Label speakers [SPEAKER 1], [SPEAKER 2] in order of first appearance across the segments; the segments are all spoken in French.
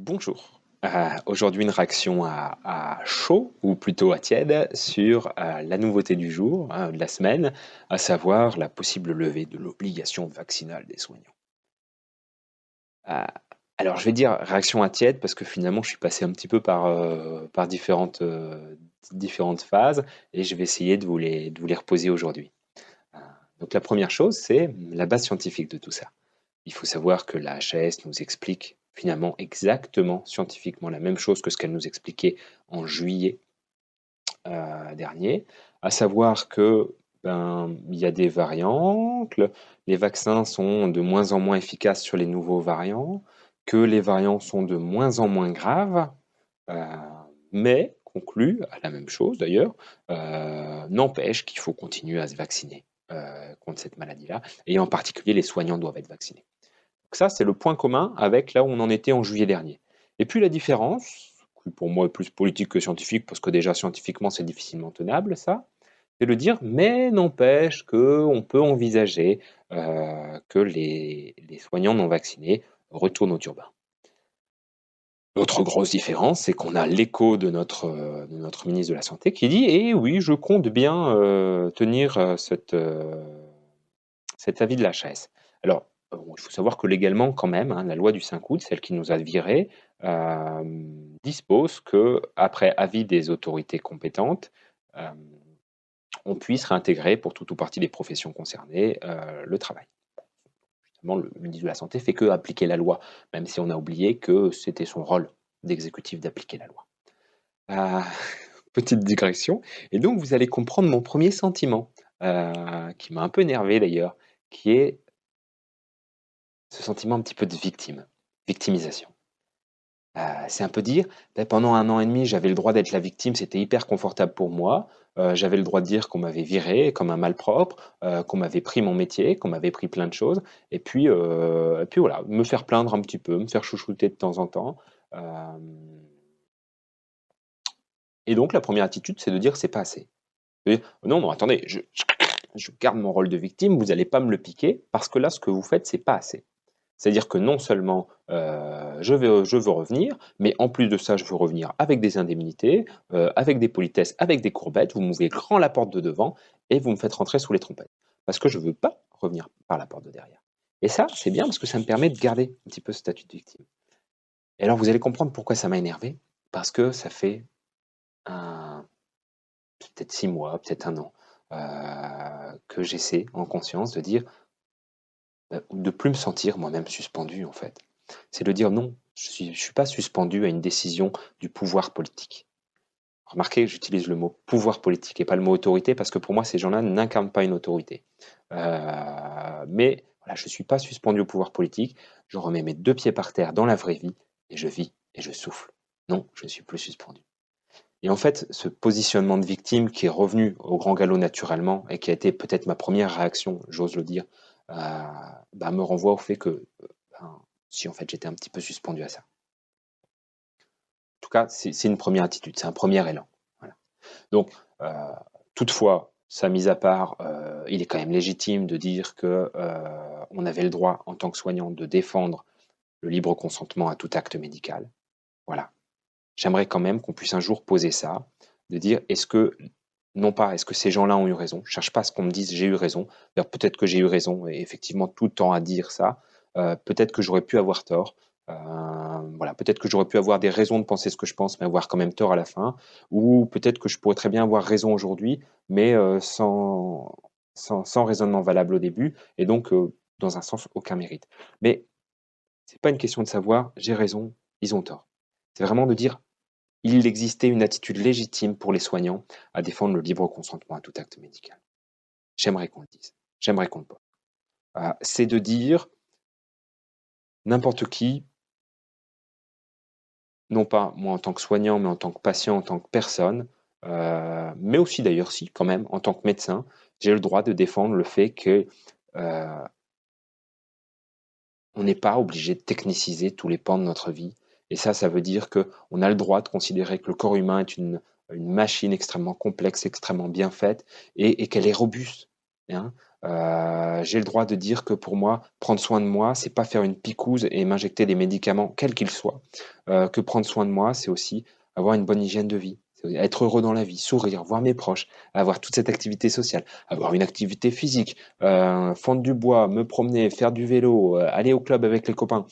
[SPEAKER 1] Bonjour. Aujourd'hui, une réaction à chaud, ou plutôt à tiède, sur la nouveauté du jour, de la semaine, à savoir la possible levée de l'obligation vaccinale des soignants. Euh, alors, je vais dire réaction à tiède parce que finalement, je suis passé un petit peu par différentes phases et je vais essayer de vous les reposer aujourd'hui. Euh, donc, la première chose, c'est la base scientifique de tout ça. Il faut savoir que la HAS nous explique finalement exactement scientifiquement la même chose que ce qu'elle nous expliquait en juillet dernier, à savoir que il y a des variants, que les vaccins sont de moins en moins efficaces sur les nouveaux variants, que les variants sont de moins en moins graves, euh, mais conclut à la même chose d'ailleurs, n'empêche qu'il faut continuer à se vacciner contre cette maladie-là, et en particulier les soignants doivent être vaccinés. Donc ça, c'est le point commun avec là où on en était en juillet dernier. Et puis la différence, qui pour moi est plus politique que scientifique, parce que déjà scientifiquement c'est difficilement tenable, ça, c'est de dire, mais n'empêche qu'on peut envisager que les soignants non vaccinés retournent au turbin. L'autre grosse différence, c'est qu'on a l'écho de notre ministre de la Santé qui dit, eh oui, je compte bien tenir cet avis de la HAS. Alors, il faut savoir que légalement, quand même, la loi du 5 août, celle qui nous a virés, dispose que, après avis des autorités compétentes, on puisse réintégrer pour tout ou partie des professions concernées le travail. Justement, le ministre de la Santé fait que appliquer la loi, même si on a oublié que c'était son rôle d'exécutif d'appliquer la loi. Euh, Petite digression. Et donc, vous allez comprendre mon premier sentiment, qui m'a un peu énervé d'ailleurs, qui est ce sentiment un petit peu de victimisation. C'est un peu dire, pendant 1 an et demi, j'avais le droit d'être la victime, c'était hyper confortable pour moi. J'avais le droit de dire qu'on m'avait viré comme un malpropre, qu'on m'avait pris mon métier, qu'on m'avait pris plein de choses. Et puis voilà, me faire plaindre un petit peu, me faire chouchouter de temps en temps. Euh, et donc la première attitude, c'est de dire c'est pas assez. Non, non, attendez, je garde mon rôle de victime, vous n'allez pas me le piquer, parce que là, ce que vous faites, c'est pas assez. C'est-à-dire que non seulement je veux revenir, mais en plus de ça, je veux revenir avec des indemnités, avec des politesses, avec des courbettes. Vous m'ouvrez grand la porte de devant et vous me faites rentrer sous les trompettes. Parce que je ne veux pas revenir par la porte de derrière. Et ça, c'est bien parce que ça me permet de garder un petit peu ce statut de victime. Et alors, vous allez comprendre pourquoi ça m'a énervé. Parce que ça fait peut-être 6 mois, peut-être 1 an, que j'essaie en conscience de dire de plus me sentir moi-même suspendu en fait. C'est de dire non, je ne suis pas suspendu à une décision du pouvoir politique. Remarquez, j'utilise le mot pouvoir politique et pas le mot autorité parce que pour moi, ces gens-là n'incarnent pas une autorité. Mais voilà, je ne suis pas suspendu au pouvoir politique, je remets mes 2 pieds par terre dans la vraie vie et je vis et je souffle. Non, je ne suis plus suspendu. Et en fait, ce positionnement de victime qui est revenu au grand galop naturellement et qui a été peut-être ma première réaction, j'ose le dire, me renvoie au fait que si en fait j'étais un petit peu suspendu à ça. En tout cas, c'est une première attitude, c'est un premier élan. Voilà. Donc, toutefois, ça mis à part, il est quand même légitime de dire que on avait le droit en tant que soignant de défendre le libre consentement à tout acte médical. Voilà. J'aimerais quand même qu'on puisse un jour poser ça, de dire non pas est-ce que ces gens-là ont eu raison, je cherche pas à ce qu'on me dise j'ai eu raison, d'ailleurs peut-être que j'ai eu raison et effectivement tout tend à dire ça, peut-être que j'aurais pu avoir tort, voilà, peut-être que j'aurais pu avoir des raisons de penser ce que je pense mais avoir quand même tort à la fin, ou peut-être que je pourrais très bien avoir raison aujourd'hui mais sans raisonnement valable au début et donc dans un sens aucun mérite. Mais c'est pas une question de savoir j'ai raison, ils ont tort. C'est vraiment de dire il existait une attitude légitime pour les soignants à défendre le libre consentement à tout acte médical. J'aimerais qu'on le dise. J'aimerais qu'on le pose. C'est de dire n'importe qui, non pas moi en tant que soignant, mais en tant que patient, en tant que personne, mais aussi d'ailleurs si, quand même, en tant que médecin, j'ai le droit de défendre le fait que on n'est pas obligé de techniciser tous les pans de notre vie. Et ça veut dire qu'on a le droit de considérer que le corps humain est une machine extrêmement complexe, extrêmement bien faite, et qu'elle est robuste. Hein. J'ai le droit de dire que pour moi, prendre soin de moi, c'est pas faire une picouse et m'injecter des médicaments, quels qu'ils soient. Que prendre soin de moi, c'est aussi avoir une bonne hygiène de vie, c'est être heureux dans la vie, sourire, voir mes proches, avoir toute cette activité sociale, avoir une activité physique, fendre du bois, me promener, faire du vélo, aller au club avec les copains.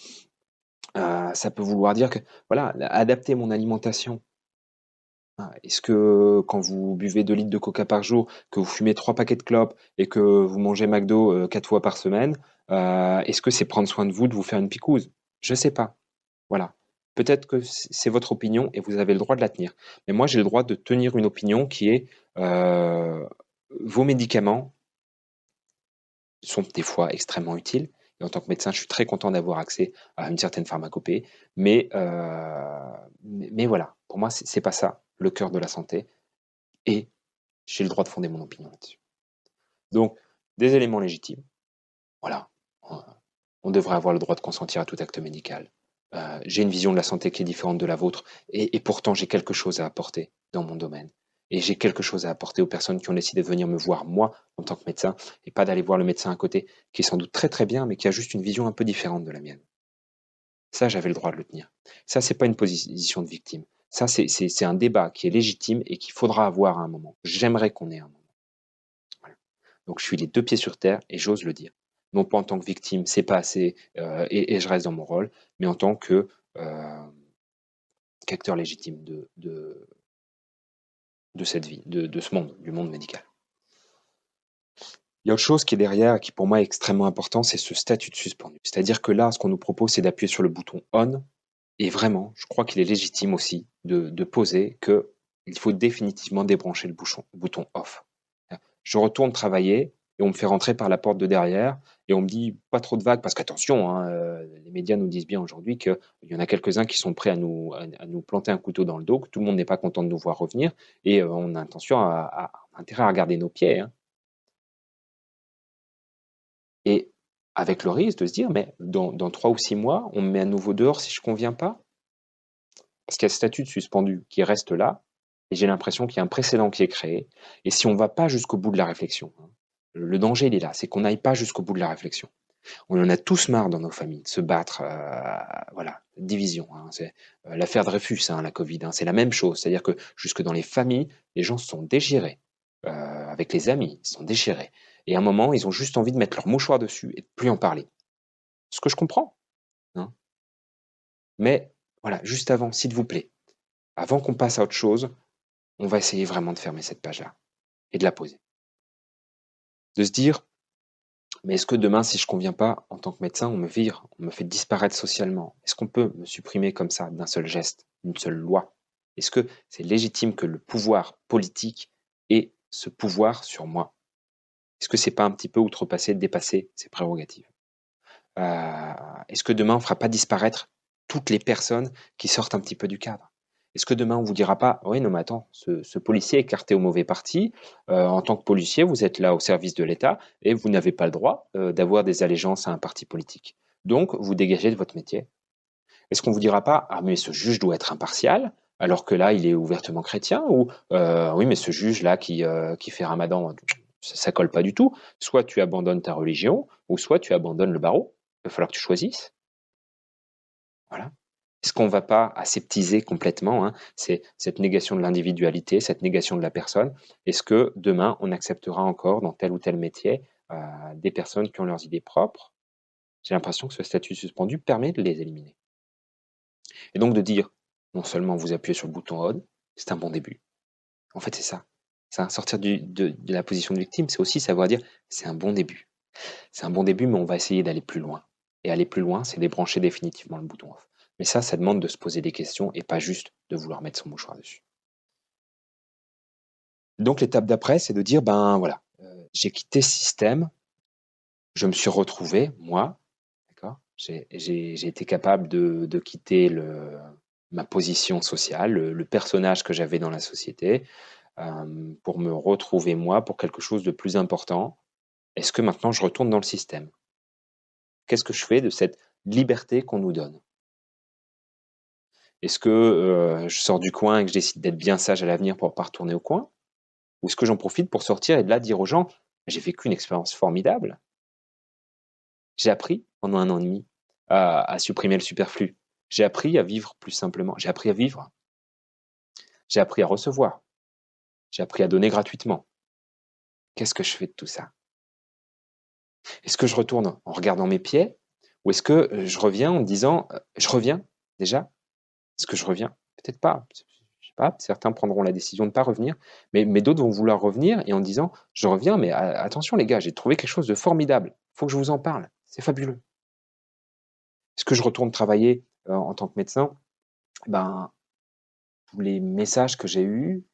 [SPEAKER 1] Ça peut vouloir dire que, voilà, adapter mon alimentation. Est-ce que quand vous buvez 2 litres de coca par jour, que vous fumez 3 paquets de clopes et que vous mangez McDo 4 fois par semaine, est-ce que c'est prendre soin de vous, de vous faire une picouse? Je sais pas. Voilà. Peut-être que c'est votre opinion et vous avez le droit de la tenir. Mais moi, j'ai le droit de tenir une opinion qui est vos médicaments sont des fois extrêmement utiles. Et en tant que médecin, je suis très content d'avoir accès à une certaine pharmacopée. Mais voilà, pour moi, c'est pas ça le cœur de la santé. Et j'ai le droit de fonder mon opinion là-dessus. Donc, des éléments légitimes. Voilà. On devrait avoir le droit de consentir à tout acte médical. J'ai une vision de la santé qui est différente de la vôtre. Et pourtant, j'ai quelque chose à apporter dans mon domaine. Et j'ai quelque chose à apporter aux personnes qui ont décidé de venir me voir, moi, en tant que médecin, et pas d'aller voir le médecin à côté, qui est sans doute très très bien, mais qui a juste une vision un peu différente de la mienne. Ça, j'avais le droit de le tenir. Ça, c'est pas une position de victime. Ça, c'est un débat qui est légitime et qu'il faudra avoir à un moment. J'aimerais qu'on ait un moment. Voilà. Donc, je suis les 2 pieds sur terre et j'ose le dire. Non pas en tant que victime, c'est pas assez, et je reste dans mon rôle, mais en tant que, qu'acteur légitime de cette vie, de ce monde, du monde médical. Il y a autre chose qui est derrière et qui pour moi est extrêmement important, c'est ce statut de suspendu. C'est-à-dire que là, ce qu'on nous propose, c'est d'appuyer sur le bouton on et vraiment, je crois qu'il est légitime aussi de poser qu'il faut définitivement débrancher le bouton off. Je retourne travailler et on me fait rentrer par la porte de derrière et on me dit pas trop de vagues parce qu'attention, hein, les médias nous disent bien aujourd'hui qu'il y en a quelques-uns qui sont prêts à nous planter un couteau dans le dos, que tout le monde n'est pas content de nous voir revenir et on a intérêt à regarder nos pieds. Hein. Et avec le risque de se dire, mais dans 3 ou 6 mois, on me met à nouveau dehors si je ne conviens pas. Parce qu'il y a ce statut de suspendu qui reste là, et j'ai l'impression qu'il y a un précédent qui est créé. Et si on ne va pas jusqu'au bout de la réflexion, hein, le danger, il est là, c'est qu'on n'aille pas jusqu'au bout de la réflexion. On en a tous marre dans nos familles de se battre, voilà, division. Hein, c'est l'affaire Dreyfus, hein, la Covid, hein, c'est la même chose. C'est-à-dire que jusque dans les familles, les gens se sont déchirés. Avec les amis, ils se sont déchirés. Et à un moment, ils ont juste envie de mettre leur mouchoir dessus et de plus en parler. Ce que je comprends. Hein. Mais voilà, juste avant, s'il vous plaît, avant qu'on passe à autre chose, on va essayer vraiment de fermer cette page-là et de la poser. De se dire, mais est-ce que demain, si je ne conviens pas, en tant que médecin, on me vire, on me fait disparaître socialement? Est-ce qu'on peut me supprimer comme ça, d'un seul geste, d'une seule loi? Est-ce que c'est légitime que le pouvoir politique ait ce pouvoir sur moi? Est-ce que c'est pas un petit peu outrepasser, dépasser ses prérogatives? Est-ce que demain, on ne fera pas disparaître toutes les personnes qui sortent un petit peu du cadre? Est-ce que demain, on vous dira pas, oui, non, mais attends, ce policier est écarté au mauvais parti. En tant que policier, vous êtes là au service de l'État et vous n'avez pas le droit d'avoir des allégeances à un parti politique. Donc, vous dégagez de votre métier. Est-ce qu'on vous dira pas, ah, mais ce juge doit être impartial, alors que là, il est ouvertement chrétien, ou oui, mais ce juge-là qui fait Ramadan, ça colle pas du tout. Soit tu abandonnes ta religion, ou soit tu abandonnes le barreau. Il va falloir que tu choisisses. Voilà. Est-ce qu'on ne va pas aseptiser complètement cette négation de l'individualité, cette négation de la personne? Est-ce que demain, on acceptera encore dans tel ou tel métier des personnes qui ont leurs idées propres? J'ai l'impression que ce statut suspendu permet de les éliminer. Et donc de dire, non seulement vous appuyez sur le bouton on, c'est un bon début. En fait, c'est ça. Sortir de la position de victime, c'est aussi savoir dire, c'est un bon début. C'est un bon début, mais on va essayer d'aller plus loin. Et aller plus loin, c'est débrancher définitivement le bouton off. Mais ça demande de se poser des questions et pas juste de vouloir mettre son mouchoir dessus. Donc l'étape d'après, c'est de dire, ben voilà, j'ai quitté ce système, je me suis retrouvé, moi, d'accord, j'ai été capable de quitter ma position sociale, le personnage que j'avais dans la société, pour me retrouver moi, pour quelque chose de plus important. Est-ce que maintenant je retourne dans le système? Qu'est-ce que je fais de cette liberté qu'on nous donne? Est-ce que je sors du coin et que je décide d'être bien sage à l'avenir pour ne pas retourner au coin? Ou est-ce que j'en profite pour sortir et de là dire aux gens, J'ai vécu une expérience formidable. J'ai appris pendant 1 an et demi à supprimer le superflu. J'ai appris à vivre plus simplement. J'ai appris à vivre. J'ai appris à recevoir. J'ai appris à donner gratuitement. Qu'est-ce que je fais de tout ça? Est-ce que je retourne en regardant mes pieds ou est-ce que je reviens en me disant, je reviens déjà? Est-ce que je reviens? Peut-être pas. Je sais pas, certains prendront la décision de ne pas revenir, mais d'autres vont vouloir revenir et en disant, je reviens, mais attention les gars, j'ai trouvé quelque chose de formidable. Il faut que je vous en parle. C'est fabuleux. Est-ce que je retourne travailler en tant que médecin? Ben, tous les messages que j'ai eus,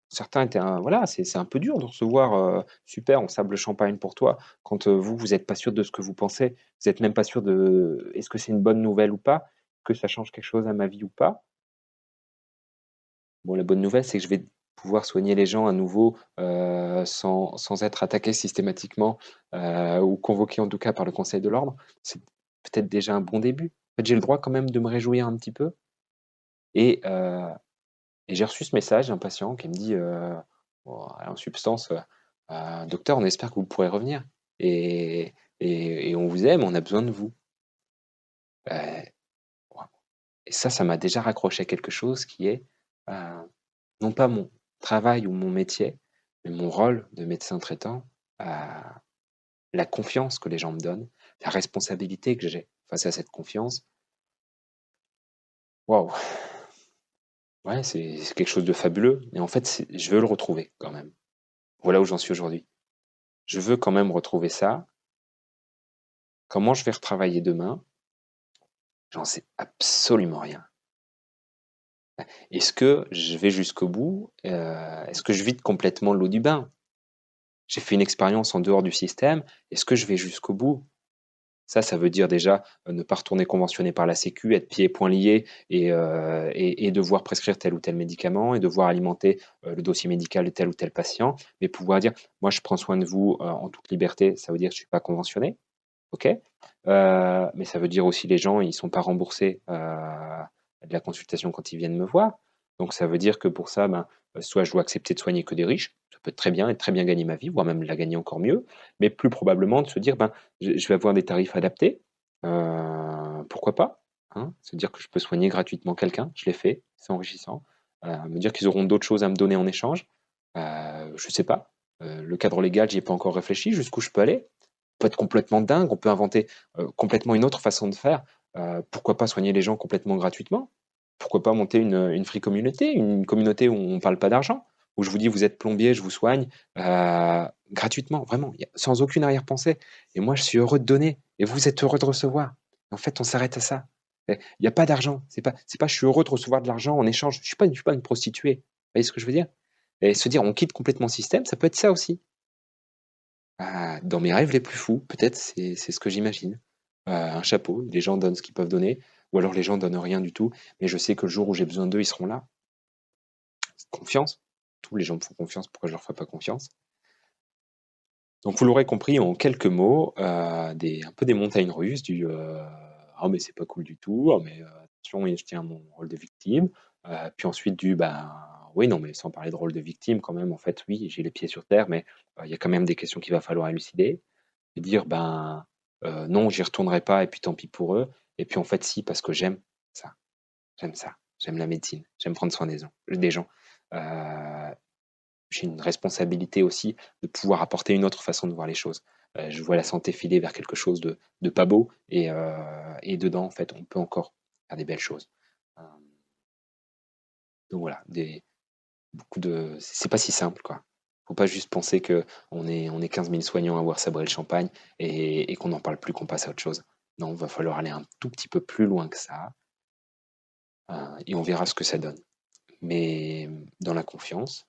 [SPEAKER 1] certains étaient voilà, c'est un peu dur de recevoir, «Super, on sable le champagne pour toi», quand, vous êtes pas sûr de ce que vous pensez. Vous êtes même pas sûr de est-ce que c'est une bonne nouvelle ou pas? Que ça change quelque chose à ma vie ou pas? Bon, la bonne nouvelle, c'est que je vais pouvoir soigner les gens à nouveau, sans être attaqué systématiquement, ou convoqué en tout cas par le conseil de l'ordre. C'est peut-être déjà un bon début. En fait, j'ai le droit quand même de me réjouir un petit peu et et j'ai reçu ce message d'un patient qui me dit, bon, en substance, «Docteur, on espère que vous pourrez revenir et et on vous aime, on a besoin de vous». Beh, waouh, et ça m'a déjà raccroché à quelque chose qui est, heu, non pas mon travail ou mon métier, mais mon rôle de médecin traitant, heu, la confiance que les gens me donnent, la responsabilité que j'ai face à cette confiance. Waouh! Ouais, c'est quelque chose de fabuleux et en fait, je veux le retrouver quand même. Voilà où j'en suis aujourd'hui. Je veux quand même retrouver ça. Comment je vais retravailler demain? J'en sais absolument rien. Est-ce que je vais jusqu'au bout? Est-ce que je vide complètement l'eau du bain? J'ai fait une expérience en dehors du système. Est-ce que je vais jusqu'au bout? Ça veut dire déjà, ne pas retourner conventionné par la sécu, être pieds et poings liés et devoir prescrire tel ou tel médicament et devoir alimenter, le dossier médical de tel ou tel patient, mais pouvoir dire: «Moi, je prends soin de vous, en toute liberté». Ça veut dire que je suis pas conventionné, OK? Mais ça veut dire aussi les gens, ils sont pas remboursés, de la consultation quand ils viennent me voir. Donc ça veut dire que pour ça, ben, soit je dois accepter de soigner que des riches, ça peut être très bien et très bien gagner ma vie, voire même la gagner encore mieux, mais plus probablement de se dire: «Ben, je vais avoir des tarifs adaptés». Pourquoi pas? Hein? Se dire que je peux soigner gratuitement quelqu'un, je l'ai fait, c'est enrichissant. Me dire qu'ils auront d'autres choses à me donner en échange, je sais pas. Le cadre légal, j'y ai pas encore réfléchi, jusqu'où je peux aller. Peut être complètement dingue, on peut inventer, complètement une autre façon de faire. Pourquoi pas soigner les gens complètement gratuitement? Pourquoi pas monter une free communauté, une communauté où on parle pas d'argent? Où je vous dis: «Vous êtes plombier, je vous soigne», gratuitement, vraiment, y a sans aucune arrière-pensée et moi je suis heureux de donner et vous êtes heureux de recevoir. En fait, on s'arrête à ça. Il y a pas d'argent, c'est pas «Je suis heureux de recevoir de l'argent en échange». Je suis pas une prostituée. Vous voyez ce que je veux dire? Et se dire: «On quitte complètement le système», ça peut être ça aussi. Dans mes rêves les plus fous, peut-être c'est ce que j'imagine. Un chapeau, les gens donnent ce qu'ils peuvent donner ou alors les gens donnent rien du tout, mais je sais que le jour où j'ai besoin d'eux, ils seront là. Confiance. Tous les gens me font confiance, pourquoi je leur ferais pas confiance? Donc vous l'aurez compris en quelques mots, des un peu des montagnes russes du, «Ah mais c'est pas cool du tout. Ah mais, attention et je tiens mon rôle de victime». Puis ensuite du, ben, oui, non mais sans parler de rôle de victime quand même, en fait, oui, j'ai les pieds sur terre, mais, il y a quand même des questions qu'il va falloir élucider. Et dire: «Ben, non, j'y retournerai pas et puis tant pis pour eux» et puis en fait si, parce que ça, j'aime ça, j'aime la médecine, j'aime prendre soin des gens. Heu, j'ai une responsabilité aussi de pouvoir apporter une autre façon de voir les choses. Je vois la santé filer vers quelque chose de pas beau et dedans, en fait, on peut encore faire des belles choses. Hem, donc voilà, des beaucoup de c'est pas si simple, quoi. Faut pas juste penser qu'on est 15 000 soignants à avoir sabré le champagne et qu'on n'en parle plus, qu'on passe à autre chose. Non, va falloir aller un tout petit peu plus loin que ça, et on verra ce que ça donne. Mais dans la confiance,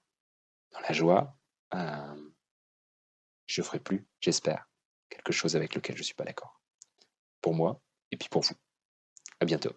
[SPEAKER 1] dans la joie, hem, je ferai plus, j'espère, quelque chose avec lequel je suis pas d'accord. Pour moi et puis pour vous. À bientôt.